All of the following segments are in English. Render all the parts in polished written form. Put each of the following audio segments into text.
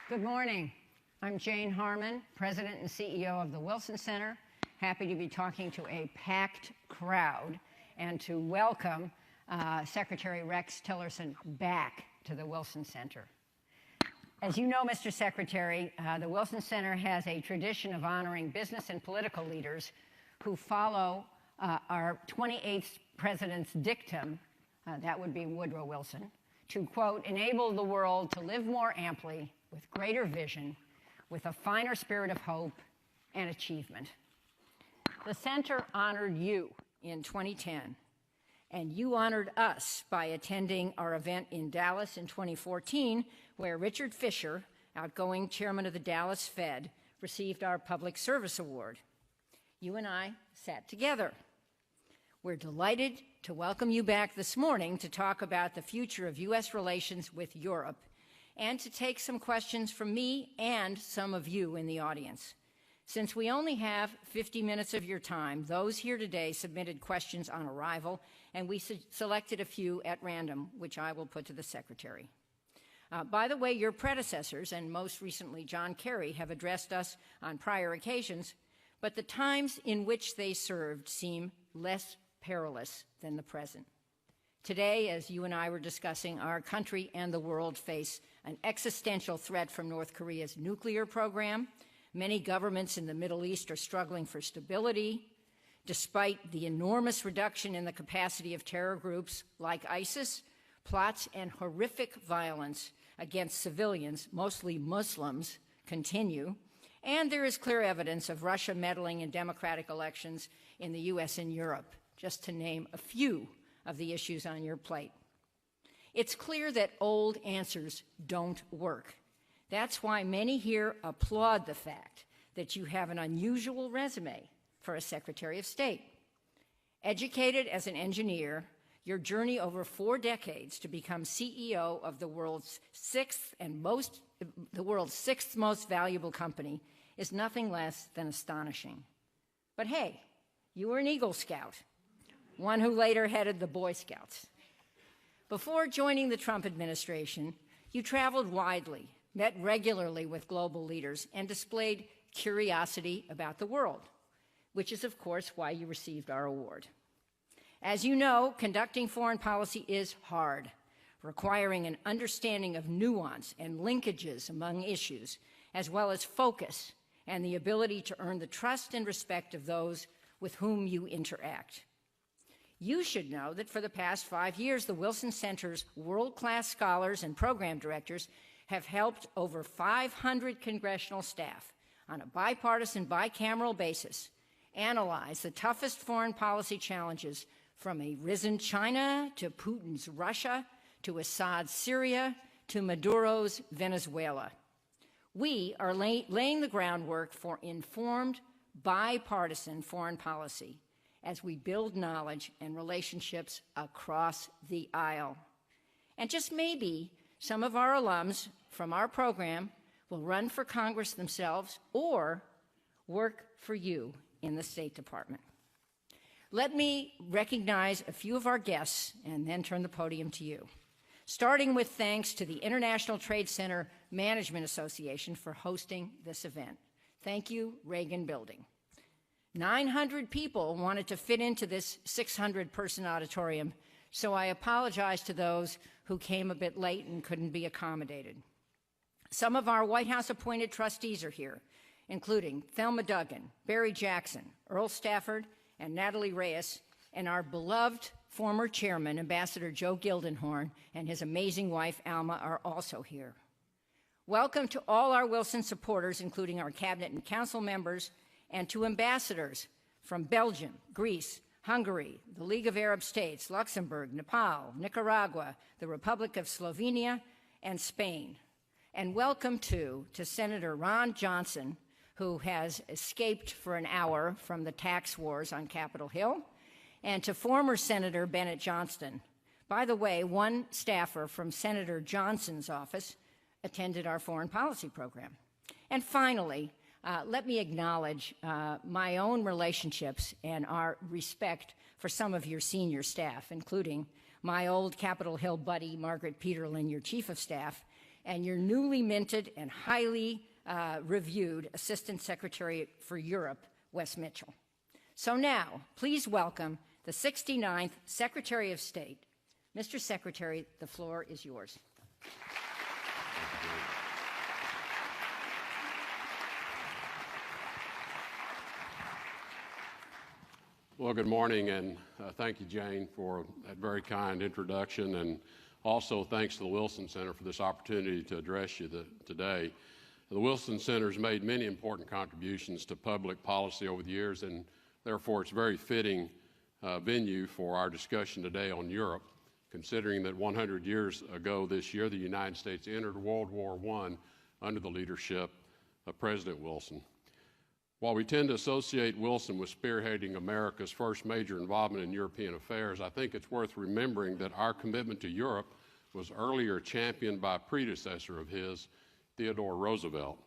Good morning. I'm Jane Harmon, President and CEO of the Wilson Center. Happy to be talking to a packed crowd and to welcome Secretary Rex Tillerson back to the Wilson Center. As you know, Mr. Secretary, the Wilson Center has a tradition of honoring business and political leaders who follow our 28th president's dictum, that would be Woodrow Wilson, to, quote, enable the world to live more amply, with greater vision, with a finer spirit of hope and achievement. The center honored you in 2010, and you honored us by attending our event in Dallas in 2014, where Richard Fisher, outgoing chairman of the Dallas Fed, received our Public Service Award. You and I sat together. We're delighted to welcome you back this morning to talk about the future of U.S. relations with Europe and to take some questions from me and some of you in the audience. Since we only have 50 minutes of your time, those here today submitted questions on arrival, and we selected a few at random, which I will put to the Secretary. By the way, your predecessors, and most recently John Kerry, have addressed us on prior occasions, but the times in which they served seem less perilous than the present. Today, as you and I were discussing, our country and the world face an existential threat from North Korea's nuclear program. Many governments in the Middle East are struggling for stability, despite the enormous reduction in the capacity of terror groups like ISIS. Plots and horrific violence against civilians, mostly Muslims, continue, and there is clear evidence of Russia meddling in democratic elections in the U.S. and Europe, just to name a few of the issues on your plate. It's clear that old answers don't work. That's why many here applaud the fact that you have an unusual resume for a Secretary of State. Educated as an engineer, your journey over 4 decades to become CEO of the world's sixth most valuable company is nothing less than astonishing. But hey, you were an Eagle Scout, one who later headed the Boy Scouts. Before joining the Trump administration, you traveled widely, met regularly with global leaders, and displayed curiosity about the world, which is, of course, why you received our award. As you know, conducting foreign policy is hard, requiring an understanding of nuance and linkages among issues, as well as focus and the ability to earn the trust and respect of those with whom you interact. You should know that for the past 5 years, the Wilson Center's world-class scholars and program directors have helped over 500 congressional staff on a bipartisan, bicameral basis analyze the toughest foreign policy challenges, from a risen China to Putin's Russia to Assad's Syria to Maduro's Venezuela. We are laying the groundwork for informed, bipartisan foreign policy as we build knowledge and relationships across the aisle. And just maybe some of our alums from our program will run for Congress themselves or work for you in the State Department. Let me recognize a few of our guests and then turn the podium to you, starting with thanks to the International Trade Center Management Association for hosting this event. Thank you, Reagan Building. 900 people wanted to fit into this 600-person auditorium, so I apologize to those who came a bit late and couldn't be accommodated. Some of our White House-appointed trustees are here, including Thelma Duggan, Barry Jackson, Earl Stafford, and Natalie Reyes, and our beloved former chairman, Ambassador Joe Gildenhorn, and his amazing wife, Alma, are also here. Welcome to all our Wilson supporters, including our cabinet and council members, and to ambassadors from Belgium, Greece, Hungary, the League of Arab States, Luxembourg, Nepal, Nicaragua, the Republic of Slovenia, and Spain. And welcome, too, to Senator Ron Johnson, who has escaped for an hour from the tax wars on Capitol Hill, and to former Senator Bennett Johnston. By the way, one staffer from Senator Johnson's office attended our foreign policy program. And finally, let me acknowledge my own relationships and our respect for some of your senior staff, including my old Capitol Hill buddy, Margaret Peterlin, your chief of staff, and your newly minted and highly reviewed Assistant Secretary for Europe, Wes Mitchell. So now, please welcome the 69th Secretary of State. Mr. Secretary, the floor is yours. Well, good morning, and thank you, Jane, for that very kind introduction, and also thanks to the Wilson Center for this opportunity to address you today. The Wilson Center has made many important contributions to public policy over the years, and therefore it's a very fitting venue for our discussion today on Europe, considering that 100 years ago this year, the United States entered World War I under the leadership of President Wilson. While we tend to associate Wilson with spearheading America's first major involvement in European affairs, I think it's worth remembering that our commitment to Europe was earlier championed by a predecessor of his, Theodore Roosevelt.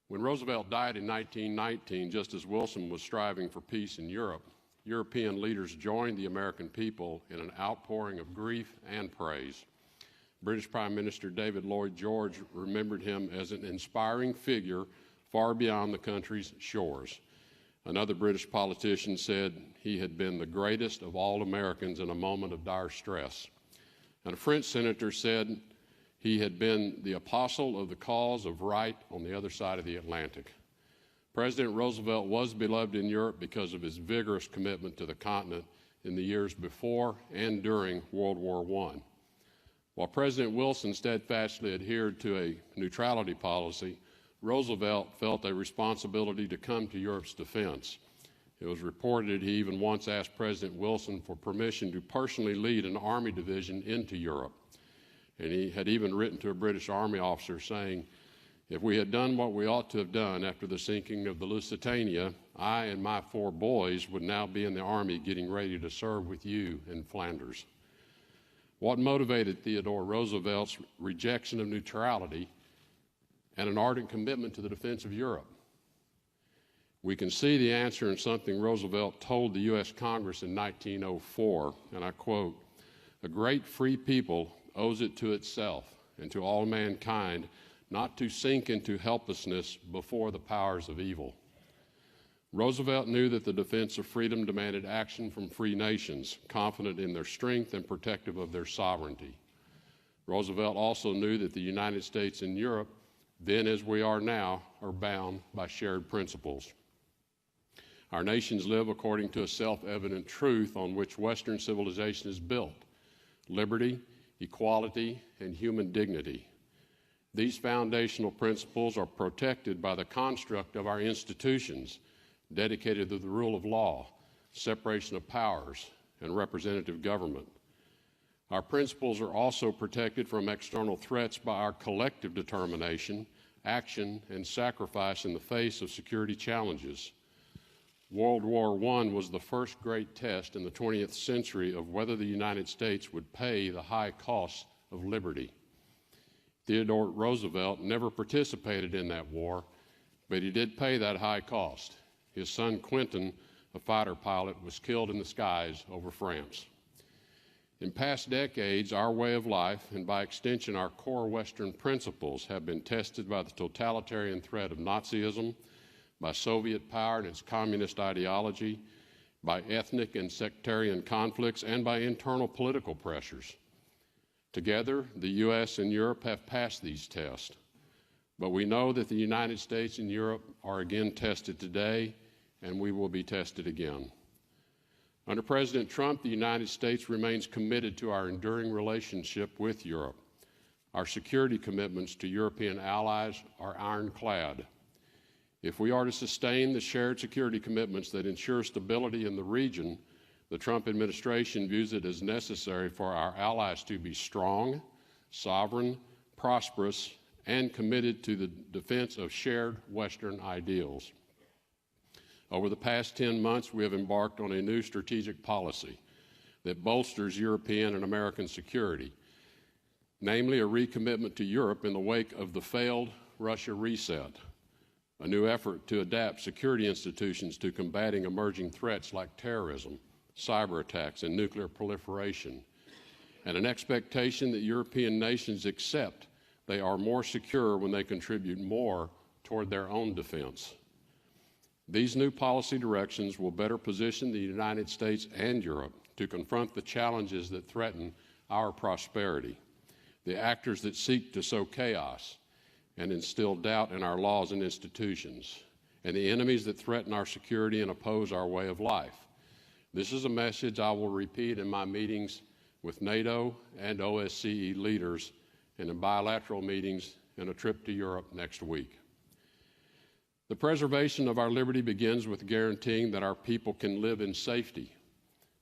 When Roosevelt died in 1919, just as Wilson was striving for peace in Europe, European leaders joined the American people in an outpouring of grief and praise. British Prime Minister David Lloyd George remembered him as an inspiring figure far beyond the country's shores. Another British politician said he had been the greatest of all Americans in a moment of dire stress. And a French senator said he had been the apostle of the cause of right on the other side of the Atlantic. President Roosevelt was beloved in Europe because of his vigorous commitment to the continent in the years before and during World War I. While President Wilson steadfastly adhered to a neutrality policy, Roosevelt felt a responsibility to come to Europe's defense. It was reported he even once asked President Wilson for permission to personally lead an army division into Europe. And he had even written to a British Army officer saying, "If we had done what we ought to have done after the sinking of the Lusitania, I and my 4 boys would now be in the Army getting ready to serve with you in Flanders." What motivated Theodore Roosevelt's rejection of neutrality and an ardent commitment to the defense of Europe? We can see the answer in something Roosevelt told the U.S. Congress in 1904, and I quote, "A great free people owes it to itself and to all mankind not to sink into helplessness before the powers of evil." Roosevelt knew that the defense of freedom demanded action from free nations, confident in their strength and protective of their sovereignty. Roosevelt also knew that the United States and Europe, then as we are now, are bound by shared principles. Our nations live according to a self-evident truth on which Western civilization is built: liberty, equality, and human dignity. These foundational principles are protected by the construct of our institutions, dedicated to the rule of law, separation of powers, and representative government. Our principles are also protected from external threats by our collective determination, action, and sacrifice in the face of security challenges. World War I was the first great test in the 20th century of whether the United States would pay the high cost of liberty. Theodore Roosevelt never participated in that war, but he did pay that high cost. His son Quentin, a fighter pilot, was killed in the skies over France. In past decades, our way of life, and by extension our core Western principles, have been tested by the totalitarian threat of Nazism, by Soviet power and its communist ideology, by ethnic and sectarian conflicts, and by internal political pressures. Together, the U.S. and Europe have passed these tests. But we know that the United States and Europe are again tested today, and we will be tested again. Under President Trump, the United States remains committed to our enduring relationship with Europe. Our security commitments to European allies are ironclad. If we are to sustain the shared security commitments that ensure stability in the region, the Trump administration views it as necessary for our allies to be strong, sovereign, prosperous, and committed to the defense of shared Western ideals. Over the past 10 months, we have embarked on a new strategic policy that bolsters European and American security, namely a recommitment to Europe in the wake of the failed Russia reset. a new effort to adapt security institutions to combating emerging threats like terrorism, cyber attacks, and nuclear proliferation, and an expectation that European nations accept they are more secure when they contribute more toward their own defense. These new policy directions will better position the United States and Europe to confront the challenges that threaten our prosperity, the actors that seek to sow chaos and instill doubt in our laws and institutions, and the enemies that threaten our security and oppose our way of life. This is a message I will repeat in my meetings with NATO and OSCE leaders and in bilateral meetings and a trip to Europe next week. The preservation of our liberty begins with guaranteeing that our people can live in safety.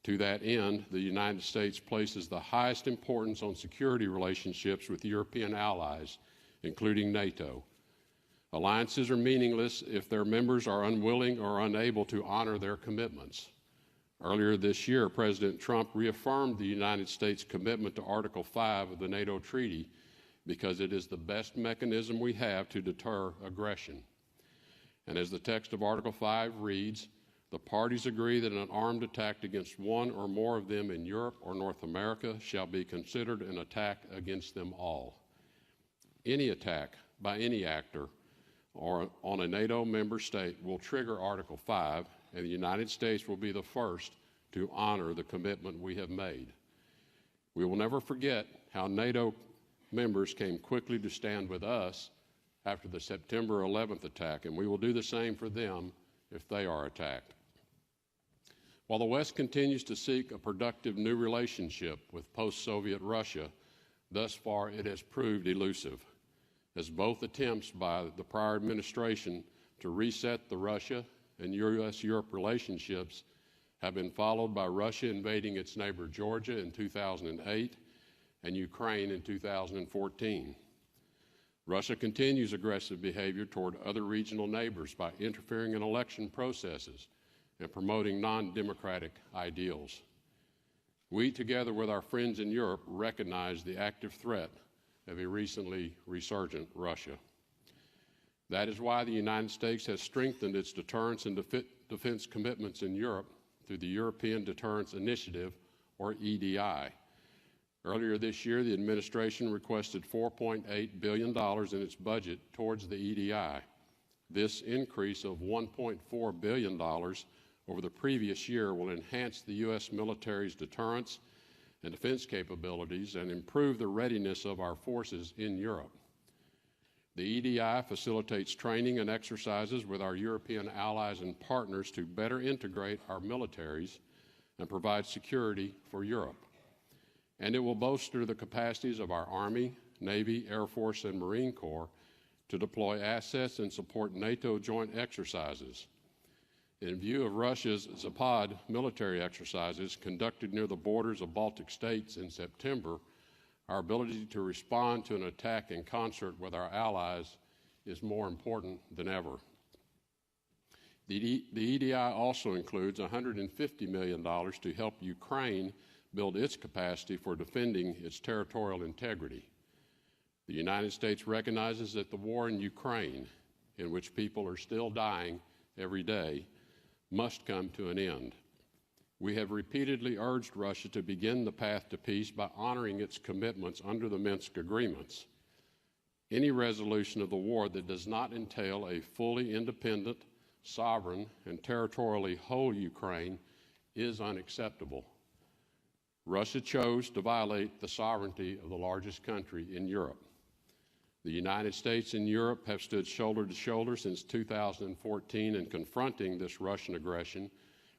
To that end, the United States places the highest importance on security relationships with European allies, including NATO. Alliances are meaningless if their members are unwilling or unable to honor their commitments. Earlier this year, President Trump reaffirmed the United States' commitment to Article 5 of the NATO Treaty because it is the best mechanism we have to deter aggression. And as the text of Article 5 reads, the parties agree that an armed attack against one or more of them in Europe or North America shall be considered an attack against them all. Any attack by any actor or on a NATO member state will trigger Article 5, and the United States will be the first to honor the commitment we have made. We will never forget how NATO members came quickly to stand with us after the September 11th attack, and we will do the same for them if they are attacked. While the West continues to seek a productive new relationship with post-Soviet Russia, thus far it has proved elusive, as both attempts by the prior administration to reset the Russia and U.S. Europe relationships have been followed by Russia invading its neighbor Georgia in 2008 and Ukraine in 2014. Russia continues aggressive behavior toward other regional neighbors by interfering in election processes and promoting non-democratic ideals. We, together with our friends in Europe, recognize the active threat of a recently resurgent Russia. That is why the United States has strengthened its deterrence and defense commitments in Europe through the European Deterrence Initiative, or EDI. Earlier this year, the administration requested $4.8 billion in its budget towards the EDI. This increase of $1.4 billion over the previous year will enhance the U.S. military's deterrence and defense capabilities and improve the readiness of our forces in Europe. The EDI facilitates training and exercises with our European allies and partners to better integrate our militaries and provide security for Europe. And it will bolster the capacities of our Army, Navy, Air Force, and Marine Corps to deploy assets and support NATO joint exercises. In view of Russia's Zapad military exercises conducted near the borders of Baltic states in September, our ability to respond to an attack in concert with our allies is more important than ever. The EDI also includes $150 million to help Ukraine build its capacity for defending its territorial integrity. The United States recognizes that the war in Ukraine, in which people are still dying every day, must come to an end. We have repeatedly urged Russia to begin the path to peace by honoring its commitments under the Minsk agreements. Any resolution of the war that does not entail a fully independent, sovereign, and territorially whole Ukraine is unacceptable. Russia chose to violate the sovereignty of the largest country in Europe. The United States and Europe have stood shoulder to shoulder since 2014 in confronting this Russian aggression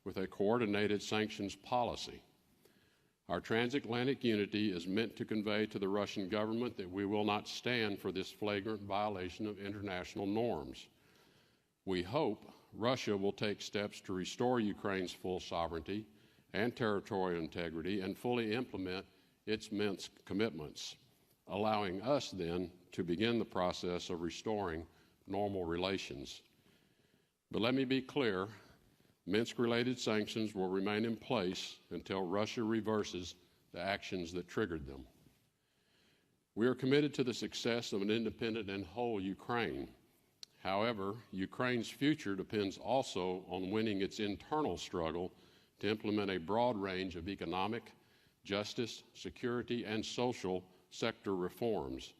with a coordinated sanctions policy. Our transatlantic unity is meant to convey to the Russian government that we will not stand for this flagrant violation of international norms. We hope Russia will take steps to restore Ukraine's full sovereignty and territorial integrity and fully implement its Minsk commitments, allowing us then to begin the process of restoring normal relations. But let me be clear, Minsk-related sanctions will remain in place until Russia reverses the actions that triggered them. We are committed to the success of an independent and whole Ukraine. However, Ukraine's future depends also on winning its internal struggle to implement a broad range of economic, justice, security, and social sector reforms.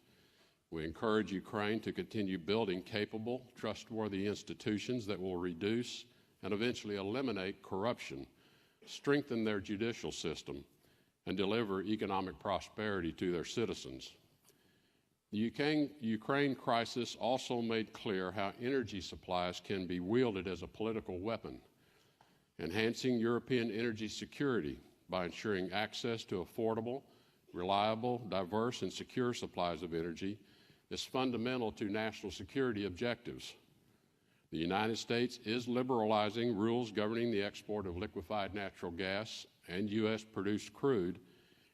We encourage Ukraine to continue building capable, trustworthy institutions that will reduce and eventually eliminate corruption, strengthen their judicial system, and deliver economic prosperity to their citizens. The Ukraine crisis also made clear how energy supplies can be wielded as a political weapon, enhancing European energy security by ensuring access to affordable, reliable, diverse, and secure supplies of energy is fundamental to national security objectives. The United States is liberalizing rules governing the export of liquefied natural gas and U.S.-produced crude,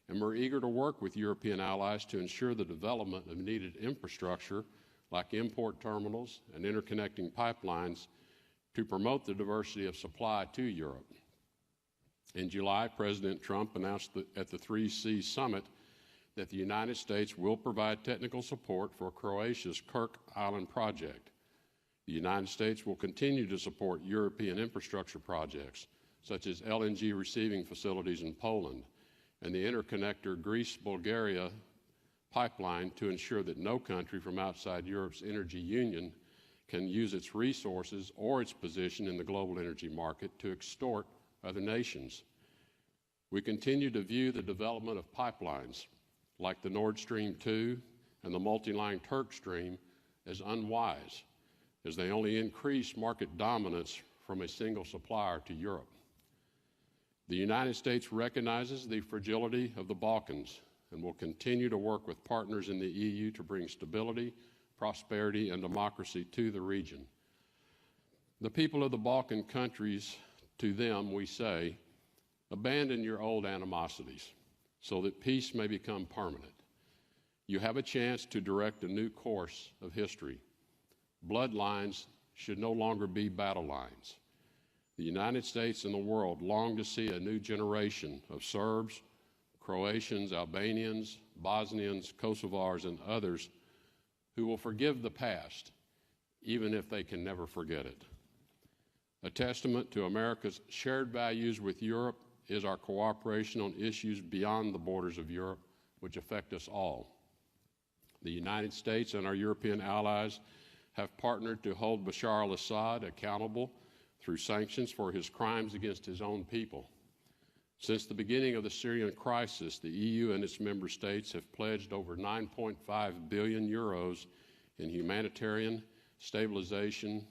and we're eager to work with European allies to ensure the development of needed infrastructure like import terminals and interconnecting pipelines to promote the diversity of supply to Europe. In July, President Trump announced at the 3C summit that the United States will provide technical support for Croatia's Kirk Island project. The United States will continue to support European infrastructure projects, such as LNG receiving facilities in Poland and the interconnector Greece-Bulgaria pipeline to ensure that no country from outside Europe's energy union can use its resources or its position in the global energy market to extort other nations. We continue to view the development of pipelines like the Nord Stream 2 and the multi-line Turk Stream as unwise, as they only increase market dominance from a single supplier to Europe. The United States recognizes the fragility of the Balkans and will continue to work with partners in the EU to bring stability, prosperity, and democracy to the region. The people of the Balkan countries, to them we say, abandon your old animosities so that peace may become permanent. You have a chance to direct a new course of history. Bloodlines should no longer be battle lines. The United States and the world long to see a new generation of Serbs, Croatians, Albanians, Bosnians, Kosovars, and others who will forgive the past, even if they can never forget it. A testament to America's shared values with Europe is our cooperation on issues beyond the borders of Europe, which affect us all. The United States and our European allies have partnered to hold Bashar al-Assad accountable through sanctions for his crimes against his own people. Since the beginning of the Syrian crisis, the EU and its member states have pledged over 9.5 billion euros in humanitarian, stabilization,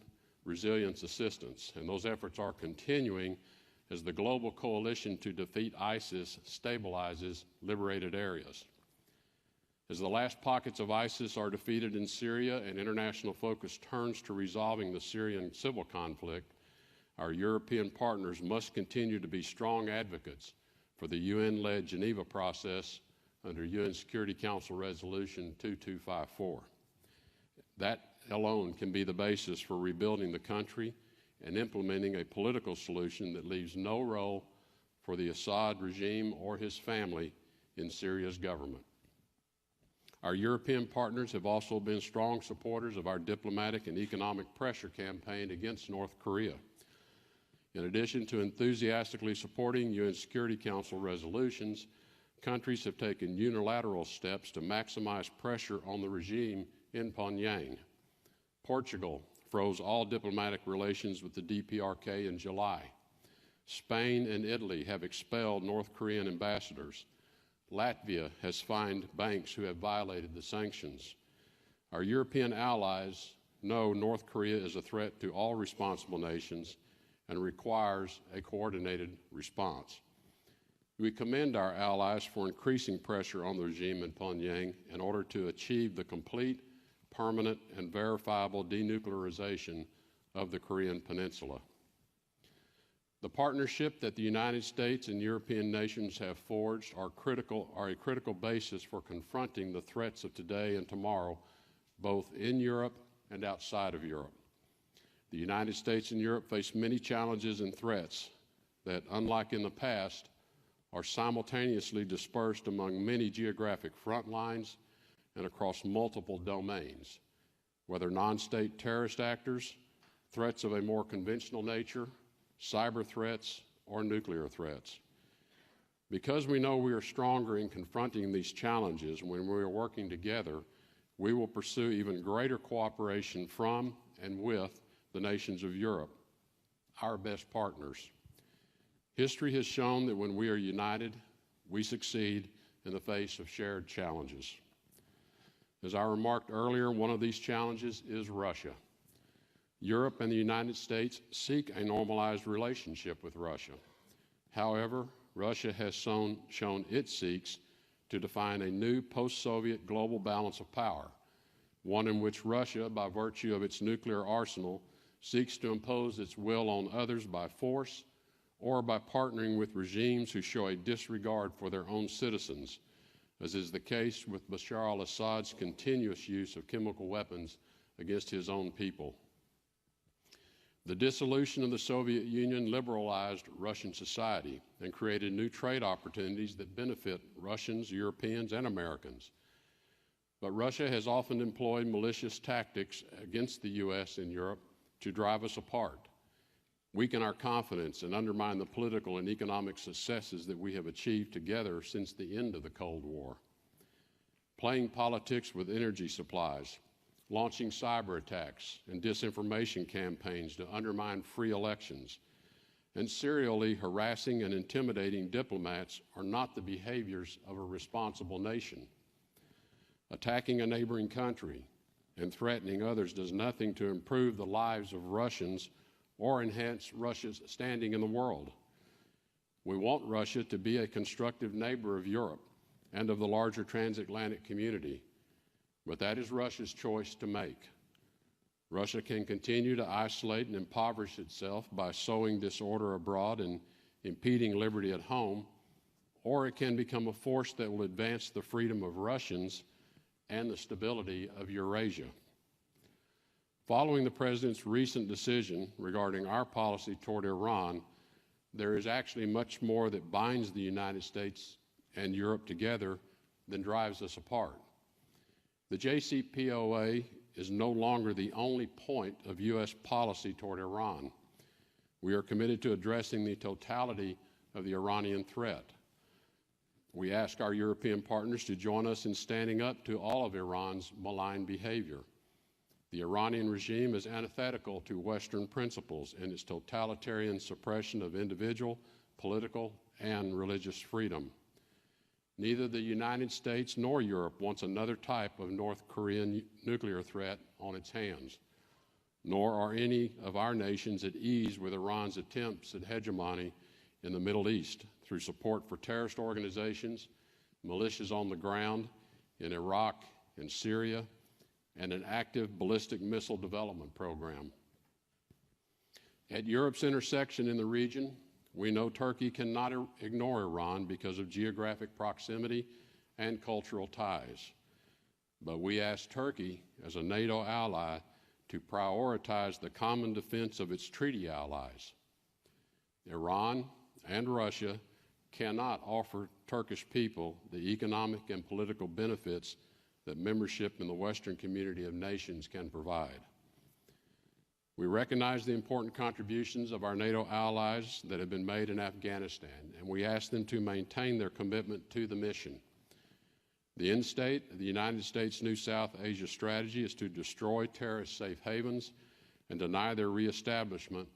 resilience assistance, and those efforts are continuing as the global coalition to defeat ISIS stabilizes liberated areas. As the last pockets of ISIS are defeated in Syria and international focus turns to resolving the Syrian civil conflict, our European partners must continue to be strong advocates for the UN-led Geneva process under UN Security Council Resolution 2254. That alone can be the basis for rebuilding the country and implementing a political solution that leaves no role for the Assad regime or his family in Syria's government. Our European partners have also been strong supporters of our diplomatic and economic pressure campaign against North Korea. In addition to enthusiastically supporting UN Security Council resolutions, countries have taken unilateral steps to maximize pressure on the regime in Pyongyang. Portugal froze all diplomatic relations with the DPRK in July. Spain and Italy have expelled North Korean ambassadors. Latvia has fined banks who have violated the sanctions. Our European allies know North Korea is a threat to all responsible nations and requires a coordinated response. We commend our allies for increasing pressure on the regime in Pyongyang in order to achieve the complete, permanent, and verifiable denuclearization of the Korean Peninsula. The partnership that the United States and European nations have forged are a critical basis for confronting the threats of today and tomorrow, both in Europe and outside of Europe. The United States and Europe face many challenges and threats that, unlike in the past, are simultaneously dispersed among many geographic front lines and across multiple domains. whether non-state terrorist actors, threats of a more conventional nature, cyber threats, or nuclear threats. Because we know we are stronger in confronting these challenges when we are working together, we will pursue even greater cooperation from and with the nations of Europe, our best partners. History has shown that when we are united, we succeed in the face of shared challenges. As I remarked earlier, one of these challenges is Russia. Europe and the United States seek a normalized relationship with Russia. However, Russia has shown it seeks to define a new post-Soviet global balance of power, one in which Russia, by virtue of its nuclear arsenal, seeks to impose its will on others by force or by partnering with regimes who show a disregard for their own citizens, as is the case with Bashar al-Assad's continuous use of chemical weapons against his own people. The dissolution of the Soviet Union liberalized Russian society and created new trade opportunities that benefit Russians, Europeans, and Americans. But Russia has often employed malicious tactics against the U.S. and Europe to drive us apart, weaken our confidence, and undermine the political and economic successes that we have achieved together since the end of the Cold War. Playing politics with energy supplies, launching cyber attacks and disinformation campaigns to undermine free elections, and serially harassing and intimidating diplomats are not the behaviors of a responsible nation. Attacking a neighboring country and threatening others does nothing to improve the lives of Russians or enhance Russia's standing in the world. We want Russia to be a constructive neighbor of Europe and of the larger transatlantic community, but that is Russia's choice to make. Russia can continue to isolate and impoverish itself by sowing disorder abroad and impeding liberty at home, or it can become a force that will advance the freedom of Russians and the stability of Eurasia. Following the President's recent decision regarding our policy toward Iran, there is actually much more that binds the United States and Europe together than drives us apart. The JCPOA is no longer the only point of U.S. policy toward Iran. We are committed to addressing the totality of the Iranian threat. We ask our European partners to join us in standing up to all of Iran's malign behavior. The Iranian regime is antithetical to Western principles in its totalitarian suppression of individual, political, and religious freedom. Neither the United States nor Europe wants another type of North Korean nuclear threat on its hands, nor are any of our nations at ease with Iran's attempts at hegemony in the Middle East through support for terrorist organizations, militias on the ground in Iraq and Syria, and an active ballistic missile development program. At Europe's intersection in the region, we know Turkey cannot ignore Iran because of geographic proximity and cultural ties. But we ask Turkey, as a NATO ally, to prioritize the common defense of its treaty allies. Iran and Russia cannot offer Turkish people the economic and political benefits that membership in the Western community of nations can provide. We recognize the important contributions of our NATO allies that have been made in Afghanistan, and we ask them to maintain their commitment to the mission. The end state of the United States' new South Asia strategy is to destroy terrorist safe havens and deny their reestablishment,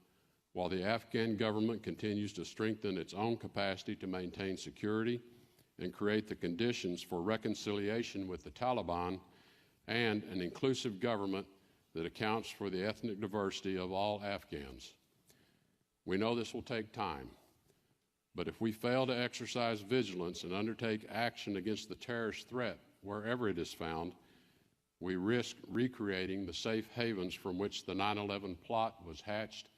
while the Afghan government continues to strengthen its own capacity to maintain security and create the conditions for reconciliation with the Taliban and an inclusive government that accounts for the ethnic diversity of all Afghans. We know this will take time, but if we fail to exercise vigilance and undertake action against the terrorist threat wherever it is found, we risk recreating the safe havens from which the 9/11 plot was hatched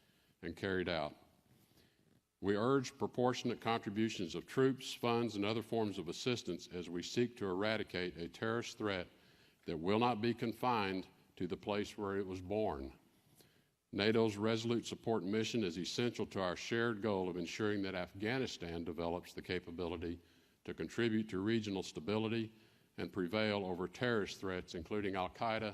and carried out. We urge proportionate contributions of troops, funds, and other forms of assistance as we seek to eradicate a terrorist threat that will not be confined to the place where it was born. NATO's resolute support mission is essential to our shared goal of ensuring that Afghanistan develops the capability to contribute to regional stability and prevail over terrorist threats, including al-Qaeda